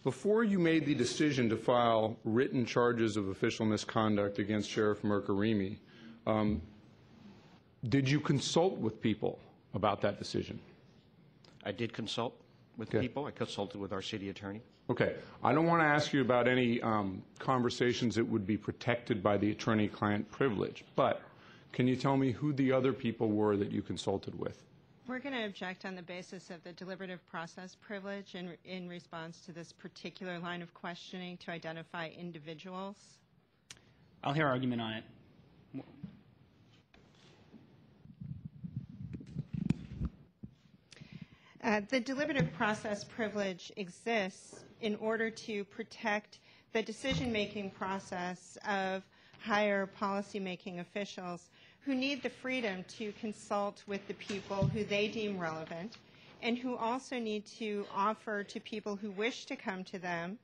Before you made the decision to file written charges of official misconduct against Sheriff Mercarimi, did you consult with people about that decision? I did consult with people. I consulted with our city attorney. Okay. I don't want to ask you about any conversations that would be protected by the attorney-client privilege, but can you tell me who the other people were that you consulted with? We're going to object on the basis of the deliberative process privilege in response to this particular line of questioning to identify individuals. I'll hear argument on it. The deliberative process privilege exists in order to protect the decision-making process of higher policy-making officials who need the freedom to consult with the people who they deem relevant and who also need to offer to people who wish to come to them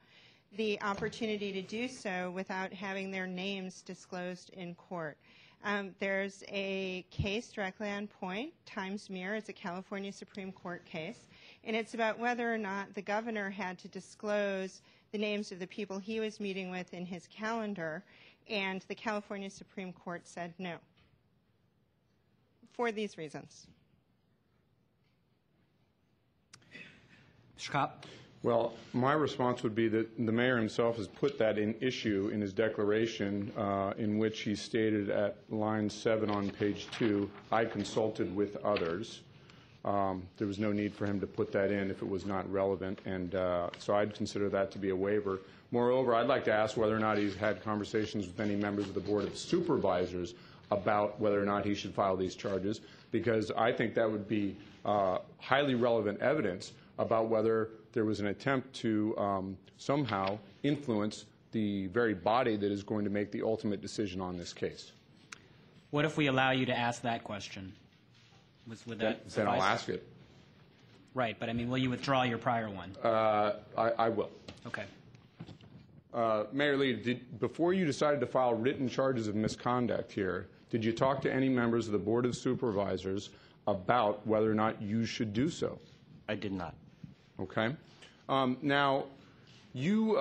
the opportunity to do so without having their names disclosed in court. There's a case directly on point, Times Mirror. It's a California Supreme Court case, and it's about whether or not the governor had to disclose the names of the people he was meeting with in his calendar, and the California Supreme Court said no, for these reasons. Mr. Kopp? Well, my response would be that the mayor himself has put that in issue in his declaration in which he stated at line 7 on page 2, I consulted with others. There was no need for him to put that in if it was not relevant, and so I'd consider that to be a waiver. Moreover, I'd like to ask whether or not he's had conversations with any members of the Board of Supervisors about whether or not he should file these charges, because I think that would be highly relevant evidence about whether there was an attempt to somehow influence the very body that is going to make the ultimate decision on this case. What if we allow you to ask that question? Would that then I'll ask it. Right, but I mean, will you withdraw your prior one? I will. Okay. Mayor Lee, before you decided to file written charges of misconduct here, did you talk to any members of the Board of Supervisors about whether or not you should do so? I did not. Okay. Now, you